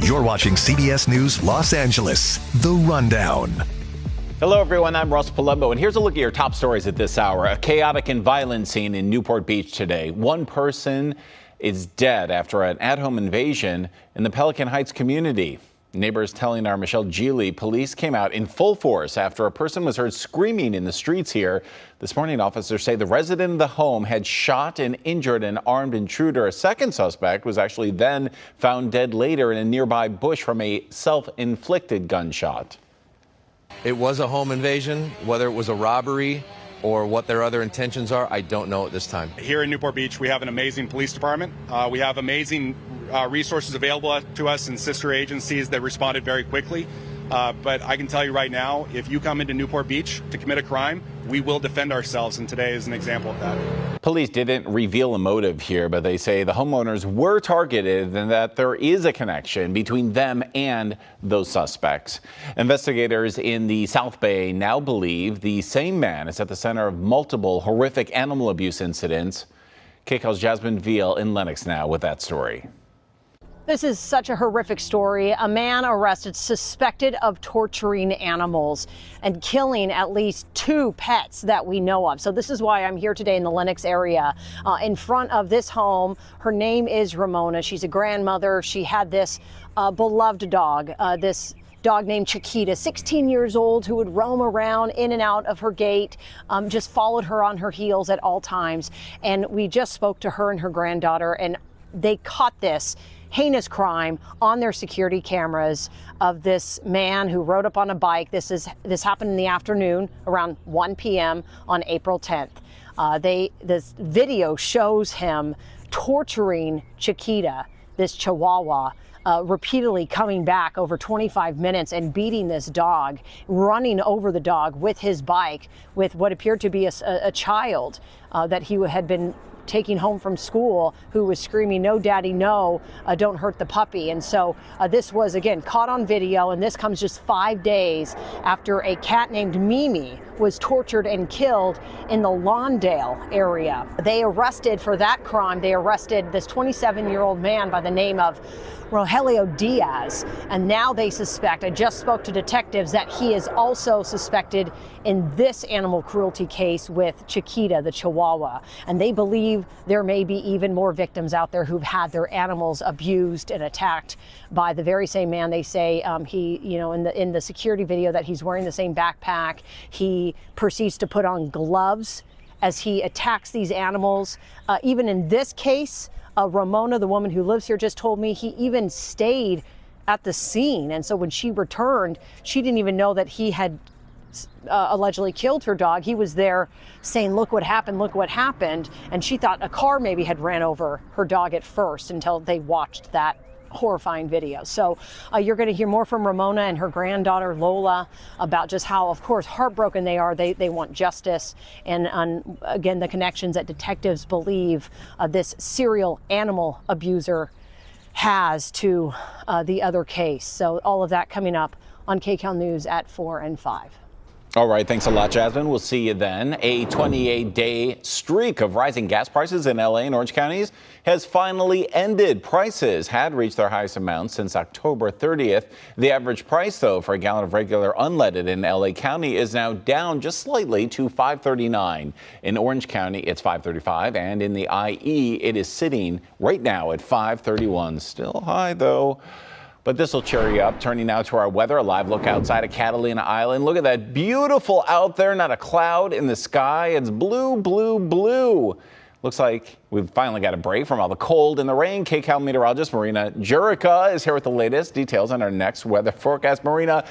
You're watching CBS News Los Angeles, The Rundown. Hello, everyone. I'm Ross Palumbo, and here's a look at your top stories at this hour. A chaotic and violent scene in Newport Beach today. One person is dead after an at-home invasion in the Pelican Heights community. Neighbors telling our Michelle Geely police came out in full force after a person was heard screaming in the streets here. This morning, officers say the resident of the home had shot and injured an armed intruder. A second suspect was actually then found dead later in a nearby bush from a self-inflicted gunshot. It was a home invasion. Whether it was a robbery or what their other intentions are, I don't know at this time. Here in Newport Beach, we have an amazing police department. We have amazing resources available to us and sister agencies that responded very quickly. But I can tell you right now, if you come into Newport Beach to commit a crime, we will defend ourselves, and today is an example of that. Police didn't reveal a motive here, but they say the homeowners were targeted and that there is a connection between them and those suspects. Investigators in the South Bay now believe the same man is at the center of multiple horrific animal abuse incidents. Kcal's Jasmine Veal in Lenox now with that story. This is such a horrific story. A man arrested suspected of torturing animals and killing at least 2 pets that we know of. So this is why I'm here today in the Lenox area in front of this home. Her name is Ramona. She's a grandmother. She had this beloved dog, this dog named Chiquita, 16 years old, who would roam around in and out of her gate, just followed her on her heels at all times. And we just spoke to her and her granddaughter, and they caught this heinous crime on their security cameras of this man who rode up on a bike. This happened in the afternoon around 1 p.m. on April 10th. This video shows him torturing Chiquita, this Chihuahua, repeatedly coming back over 25 minutes and beating this dog, running over the dog with his bike with what appeared to be a child that he had been taking home from school, who was screaming, "No, Daddy, no, don't hurt the puppy." And so this was, again, caught on video, and this comes just 5 days after a cat named Mimi was tortured and killed in the Lawndale area. They arrested for that crime. They arrested this 27-year-old man by the name of Rogelio Diaz, and now they suspect, I just spoke to detectives, that he is also suspected in this animal cruelty case with Chiquita, the Chihuahua. And they believe there may be even more victims out there who've had their animals abused and attacked by the very same man. They say he, in the security video, that he's wearing the same backpack. He proceeds to put on gloves as he attacks these animals. Even in this case, Ramona, the woman who lives here, just told me he even stayed at the scene. And so when she returned, she didn't even know that he had allegedly killed her dog. He was there saying, "Look what happened, look what happened." And she thought a car maybe had ran over her dog at first until they watched that horrifying video. So you're going to hear more from Ramona and her granddaughter Lola about just how, of course, heartbroken they are. They want justice, and again, the connections that detectives believe this serial animal abuser has to the other case. So all of that coming up on Kcal News at 4 and 5. All right, thanks a lot, Jasmine. We'll see you then. A 28-day streak of rising gas prices in L.A. and Orange counties has finally ended. Prices had reached their highest amount since October 30th. The average price, though, for a gallon of regular unleaded in L.A. County is now down just slightly to $5.39. In Orange County, it's $5.35, and in the IE, it is sitting right now at $5.31. Still high, though. But this will cheer you up. Turning now to our weather, a live look outside of Catalina Island. Look at that, beautiful out there, not a cloud in the sky. It's blue, blue, blue. Looks like we've finally got a break from all the cold and the rain. Kcal meteorologist Marina Jurica is here with the latest details on our next weather forecast. Marina,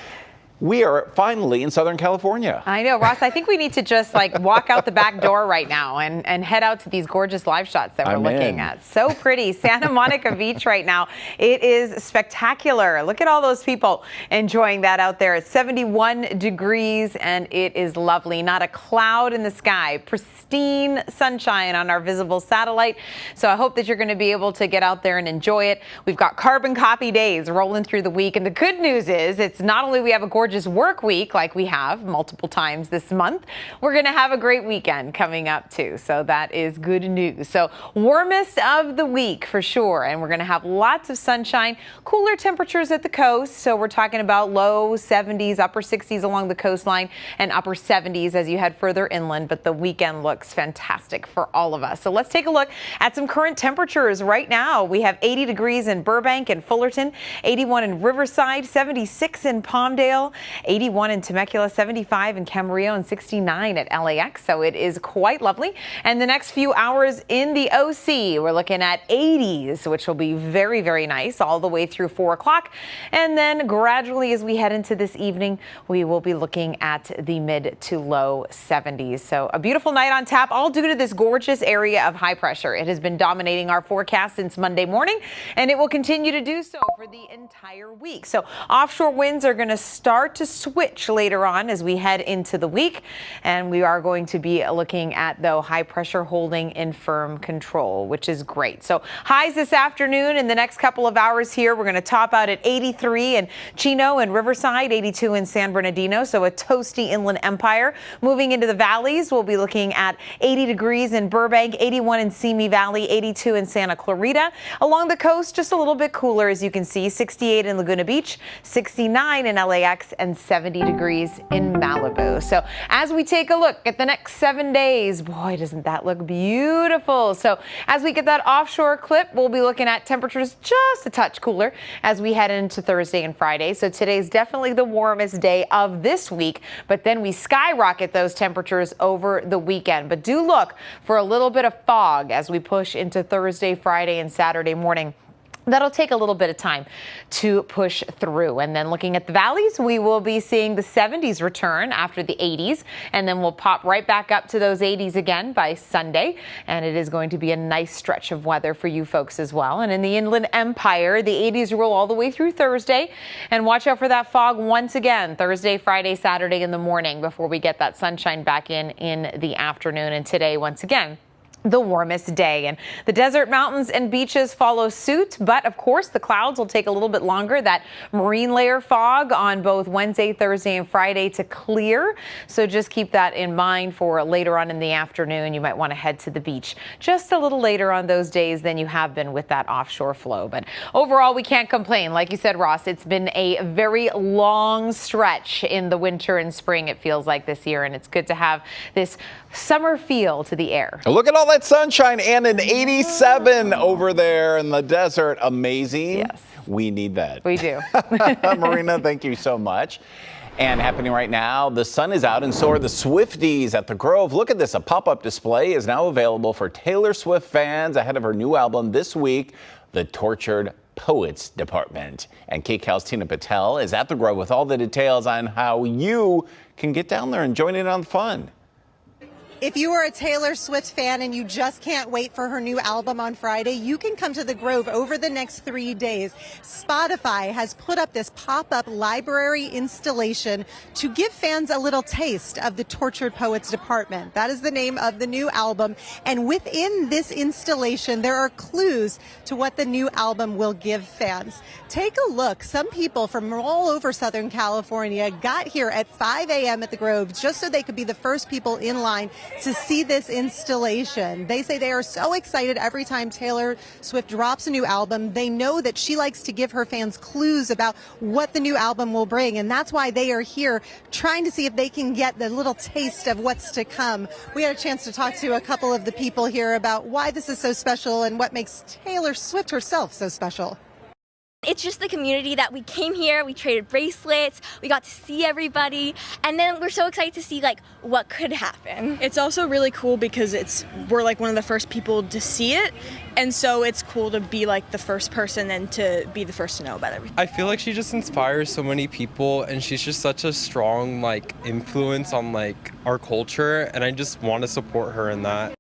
we are finally in Southern California. I know, Ross. I think we need to just walk out the back door right now and head out to these gorgeous live shots that we're looking at. So pretty. Santa Monica Beach right now. It is spectacular. Look at all those people enjoying that out there. It's 71 degrees and it is lovely. Not a cloud in the sky. Pristine sunshine on our visible satellite. So I hope that you're going to be able to get out there and enjoy it. We've got carbon copy days rolling through the week. And the good news is it's not only we have a gorgeous gorgeous work week like we have multiple times this month, we're going to have a great weekend coming up too. So that is good news. So warmest of the week for sure. And we're going to have lots of sunshine, cooler temperatures at the coast. So we're talking about low 70s, upper 60s along the coastline and upper 70s as you head further inland. But the weekend looks fantastic for all of us. So let's take a look at some current temperatures right now. We have 80 degrees in Burbank and Fullerton, 81 in Riverside, 76 in Palmdale, 81 in Temecula, 75 in Camarillo, and 69 at LAX. So it is quite lovely. And the next few hours in the OC, we're looking at 80s, which will be very, very nice all the way through 4 o'clock. And then gradually as we head into this evening, we will be looking at the mid to low 70s. So a beautiful night on tap, all due to this gorgeous area of high pressure. It has been dominating our forecast since Monday morning, and it will continue to do so for the entire week. So offshore winds are going to start to switch later on as we head into the week, and we are going to be looking at, though, high pressure holding in firm control, which is great. So highs this afternoon in the next couple of hours here. We're going to top out at 83 in Chino and Riverside, 82 in San Bernardino. So a toasty inland empire. Moving into the valleys, we'll be looking at 80 degrees in Burbank, 81 in Simi Valley, 82 in Santa Clarita. Along the coast, just a little bit cooler, as you can see, 68 in Laguna Beach, 69 in LAX, and 70 degrees in Malibu. So as we take a look at the next 7 days, boy, doesn't that look beautiful. So as we get that offshore clip, we'll be looking at temperatures just a touch cooler as we head into Thursday and Friday. So today's definitely the warmest day of this week, but then we skyrocket those temperatures over the weekend. But do look for a little bit of fog as we push into Thursday, Friday, and Saturday morning. That'll take a little bit of time to push through. And then looking at the valleys, we will be seeing the 70s return after the 80s, and then we'll pop right back up to those 80s again by Sunday. And it is going to be a nice stretch of weather for you folks as well. And in the Inland Empire, the 80s roll all the way through Thursday. And watch out for that fog once again, Thursday, Friday, Saturday in the morning before we get that sunshine back in the afternoon. And today, once again, the warmest day. And the desert mountains and beaches follow suit, but of course the clouds will take a little bit longer. That marine layer fog on both Wednesday, Thursday, and Friday to clear. So just keep that in mind for later on in the afternoon. You might want to head to the beach just a little later on those days than you have been with that offshore flow. But overall, we can't complain. Like you said, Ross, it's been a very long stretch in the winter and spring, it feels like this year, and it's good to have this summer feel to the air. Look at all that sunshine and an 87 over there in the desert. Amazing. Yes. We need that. We do. Marina, thank you so much. And happening right now, the sun is out and so are the Swifties at the Grove. Look at this. A pop-up display is now available for Taylor Swift fans ahead of her new album this week, The Tortured Poets Department. And Kcal's Tina Patel is at the Grove with all the details on how you can get down there and join in on the fun. If you are a Taylor Swift fan and you just can't wait for her new album on Friday, you can come to the Grove over the next 3 days. Spotify has put up this pop-up library installation to give fans a little taste of the Tortured Poets Department. That is the name of the new album. And within this installation, there are clues to what the new album will give fans. Take a look. Some people from all over Southern California got here at 5 a.m. at the Grove just so they could be the first people in line to see this installation. They say they are so excited every time Taylor Swift drops a new album. They know that she likes to give her fans clues about what the new album will bring, and that's why they are here trying to see if they can get the little taste of what's to come. We had a chance to talk to a couple of the people here about why this is so special and what makes Taylor Swift herself so special. It's just the community that we came here, we traded bracelets, we got to see everybody, and then we're so excited to see like what could happen. It's also really cool because we're like one of the first people to see it, and so it's cool to be like the first person and to be the first to know about everything. I feel like she just inspires so many people, and she's just such a strong like influence on like our culture, and I just want to support her in that.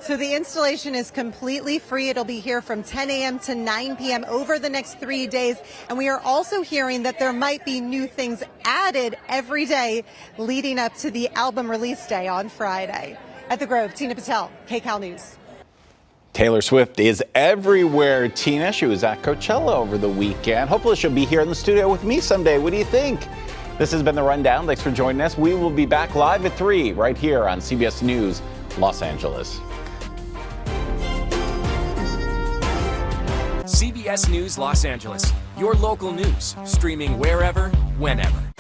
So the installation is completely free. It'll be here from 10 a.m. to 9 p.m. over the next 3 days. And we are also hearing that there might be new things added every day leading up to the album release day on Friday. At the Grove, Tina Patel, Kcal News. Taylor Swift is everywhere, Tina. She was at Coachella over the weekend. Hopefully she'll be here in the studio with me someday. What do you think? This has been The Rundown. Thanks for joining us. We will be back live at 3 right here on CBS News Los Angeles. CBS News Los Angeles, your local news, streaming wherever, whenever.